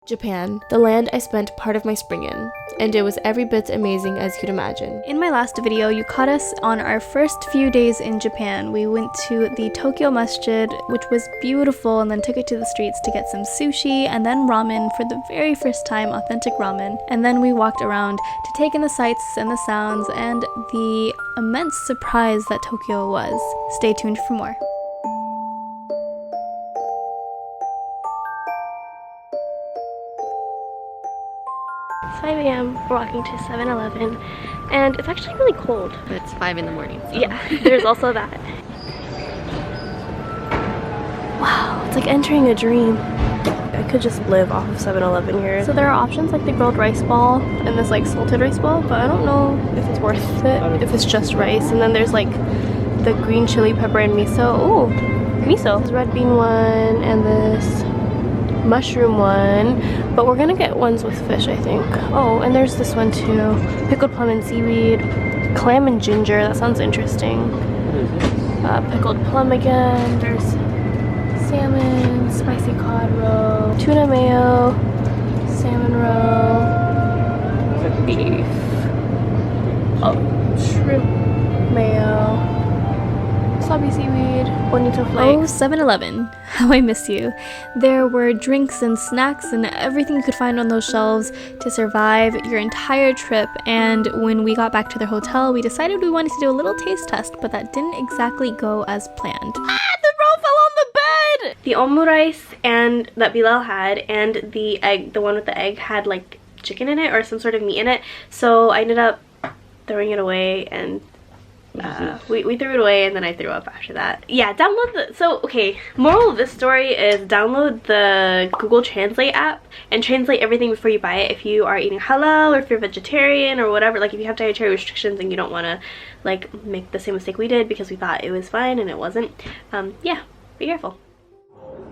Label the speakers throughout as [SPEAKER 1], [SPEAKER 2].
[SPEAKER 1] Japan, the land I spent part of my spring in, and it was every bit amazing as you'd imagine.
[SPEAKER 2] In my last video, you caught us on our first few days in Japan. We went to the Tokyo Masjid, which was beautiful, and then took it to the streets to get some sushi and then ramen for the very first time, authentic ramen. And then we walked around to take in the sights and the sounds and the immense surprise that Tokyo was. Stay tuned for more.
[SPEAKER 1] 5 a.m. we're walking to 7-Eleven, and it's actually really cold.
[SPEAKER 3] But it's 5 in the morning. So.
[SPEAKER 1] Yeah, there's also that. Wow, it's like entering a dream. I could just live off of 7-Eleven here. So there are options like the grilled rice ball and this like salted rice ball, but I don't know if it's worth it, if it's just rice. And then there's like the green chili pepper and miso. Ooh, miso. This red bean one and this mushroom one, but we're gonna get ones with fish, I think. Oh, and there's this one too. Pickled plum and seaweed, clam and ginger. That sounds interesting. Pickled plum again. There's salmon, spicy cod roe, tuna mayo, salmon roe, beef, shrimp mayo, wasabi seaweed, bonito flakes.
[SPEAKER 2] Oh, 7-Eleven. How I miss you. There were drinks and snacks and everything you could find on those shelves to survive your entire trip, and when we got back to the hotel, we decided we wanted to do a little taste test, but that didn't exactly go as planned.
[SPEAKER 1] The roll fell on the bed! The omu rice and that Bilal had, and the egg, the one with the egg, had like chicken in it or some sort of meat in it, so I ended up throwing it away, and we threw it away, and then I threw up after that. Yeah, download the, so okay, moral of this story is download the Google Translate app and translate everything before you buy it if you are eating halal or if you're vegetarian or whatever. Like if you have dietary restrictions and you don't want to like make the same mistake we did because we thought it was fine and it wasn't. Yeah, be careful.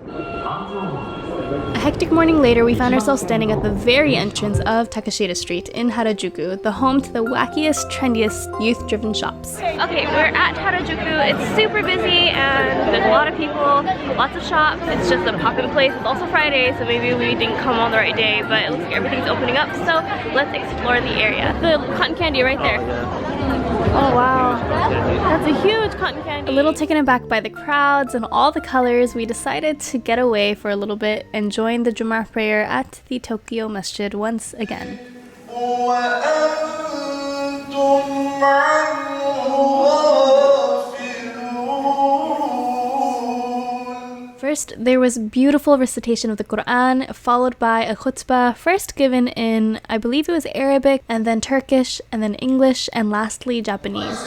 [SPEAKER 2] A hectic morning later, we found ourselves standing at the very entrance of Takeshita Street in Harajuku, the home to the wackiest, trendiest, youth-driven shops.
[SPEAKER 1] Okay, we're at Harajuku. It's super busy and there's a lot of people, lots of shops. It's just a poppin' place. It's also Friday, so maybe we didn't come on the right day, but it looks like everything's opening up, so let's explore the area. The cotton candy right there. Oh wow, that's a huge cotton candy.
[SPEAKER 2] A little taken aback by the crowds and all the colors, we decided to get away for a little bit and join the Jum'ah prayer at the Tokyo Masjid once again. First, there was beautiful recitation of the Quran, followed by a khutbah, first given in, I believe it was Arabic, and then Turkish, and then English, and lastly Japanese.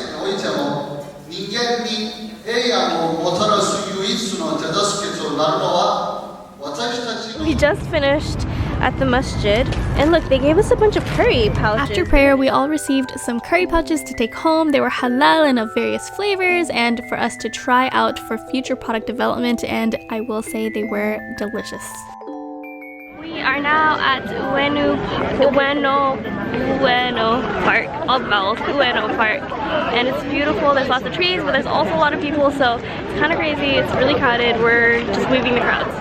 [SPEAKER 1] We just finished at the masjid, and look, they gave us a bunch of curry pouches.
[SPEAKER 2] After prayer, we all received some curry pouches to take home. They were halal and of various flavors, and for us to try out for future product development, and I will say they were delicious.
[SPEAKER 1] We are now at Ueno Park, all the vowels, Ueno Park, and it's beautiful. There's lots of trees, but there's also a lot of people, so it's kind of crazy. It's really crowded. We're just weaving the crowds.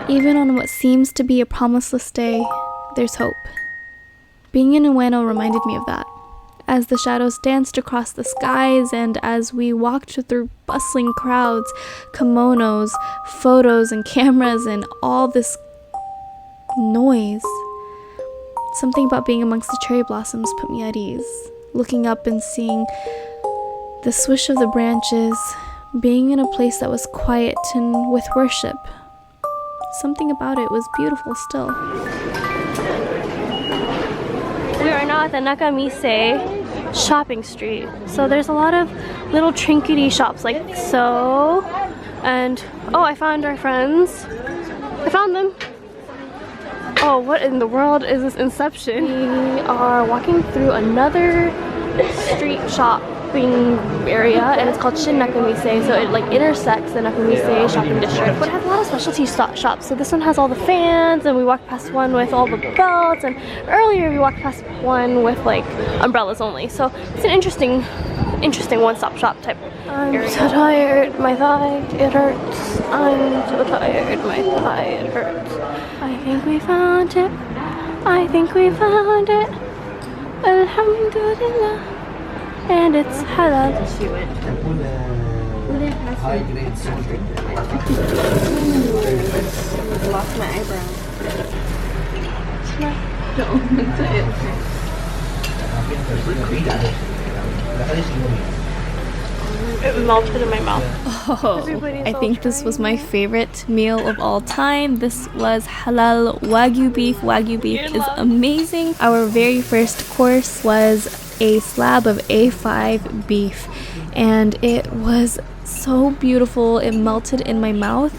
[SPEAKER 2] Even on what seems to be a promiseless day, there's hope. Being in Ueno reminded me of that. As the shadows danced across the skies and as we walked through bustling crowds, kimonos, photos and cameras and all this noise, something about being amongst the cherry blossoms put me at ease. Looking up and seeing the swish of the branches, being in a place that was quiet and with worship. Something about it was beautiful still.
[SPEAKER 1] We are now at the Nakamise shopping street. So there's a lot of little trinkety shops like so. And oh, I found our friends. I found them. Oh, what in the world is this inception? We are walking through another street shopping area, and it's called Shin Nakamise, so it like intersects the Nakamise shopping district, but it has a lot of specialty shops. So this one has all the fans, and we walked past one with all the belts, and earlier we walked past one with like umbrellas only. So it's an interesting interesting one-stop shop type area. I'm so tired. My thigh, it hurts. I'm so tired. My thigh, it hurts. I think we found it. I think we found it. Alhamdulillah. And it's halal.
[SPEAKER 3] She went. High-grade sugar. Lost my eyebrow.
[SPEAKER 1] It melted in my mouth.
[SPEAKER 2] Oh, I think this was my favorite meal of all time. This was halal Wagyu beef. Wagyu beef is amazing. Our very first course was a slab of A5 beef, and it was so beautiful. It melted in my mouth.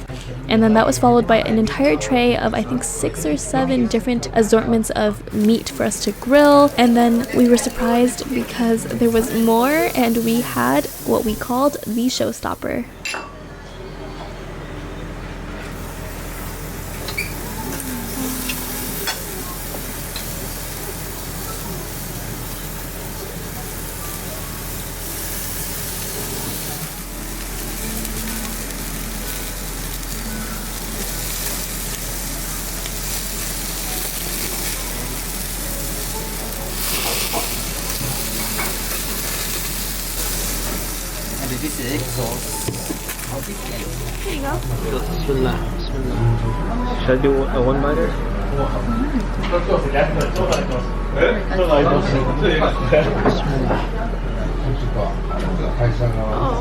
[SPEAKER 2] And then that was followed by an entire tray of, I think, 6 or 7 different assortments of meat for us to grill. And then we were surprised because there was more, and we had what we called the showstopper.
[SPEAKER 3] This is egg sauce.
[SPEAKER 1] There you go.
[SPEAKER 4] Bismillah. Bismillah. Should I do one biter?
[SPEAKER 1] Oh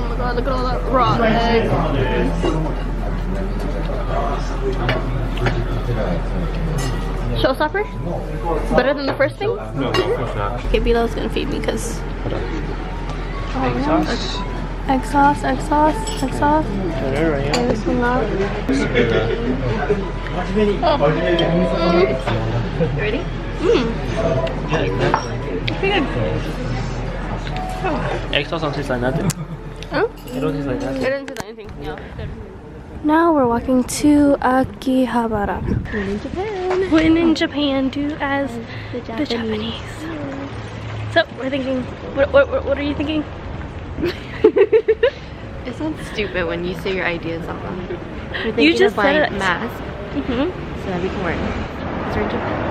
[SPEAKER 1] my god, look at all that raw egg. Showstopper? Better than the first thing?
[SPEAKER 4] No, it's not.
[SPEAKER 1] Okay, Bilal's gonna feed me because
[SPEAKER 4] Egg sauce.
[SPEAKER 1] egg sauce, egg sauce, egg sauce. Bismillah.
[SPEAKER 4] Bismillah.
[SPEAKER 1] You ready? Pretty good.
[SPEAKER 4] Egg sauce don't taste like nothing.
[SPEAKER 1] Huh?
[SPEAKER 4] It don't taste like
[SPEAKER 1] It
[SPEAKER 4] nothing.
[SPEAKER 1] didn't taste like anything. Yeah, good. Now we're walking to Akihabara.
[SPEAKER 3] When in Japan.
[SPEAKER 1] When in Japan, do as the Japanese. So we're thinking. What are you thinking?
[SPEAKER 3] It sounds stupid when you say your ideas out loud. We're
[SPEAKER 1] You
[SPEAKER 3] thinking
[SPEAKER 1] just
[SPEAKER 3] of buying
[SPEAKER 1] said it.
[SPEAKER 3] masks
[SPEAKER 1] Mhm.
[SPEAKER 3] so that we can wear it. Because we're in Japan.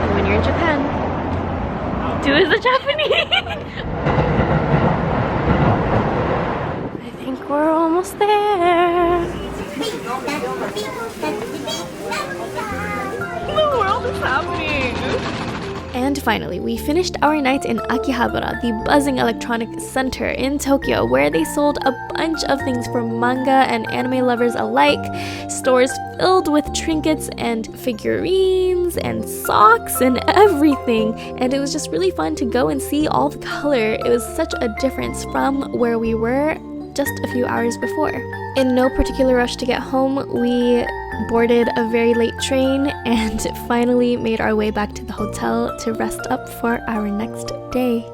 [SPEAKER 3] And when you're in Japan,
[SPEAKER 1] Do as the Japanese. I think we're almost there. The world is happening.
[SPEAKER 2] And finally, we finished our night in Akihabara, the buzzing electronic center in Tokyo, where they sold a bunch of things for manga and anime lovers alike. Stores filled with trinkets and figurines and socks and everything. And it was just really fun to go and see all the color. It was such a difference from where we were just a few hours before. In no particular rush to get home, we boarded a very late train and finally made our way back to the hotel to rest up for our next day.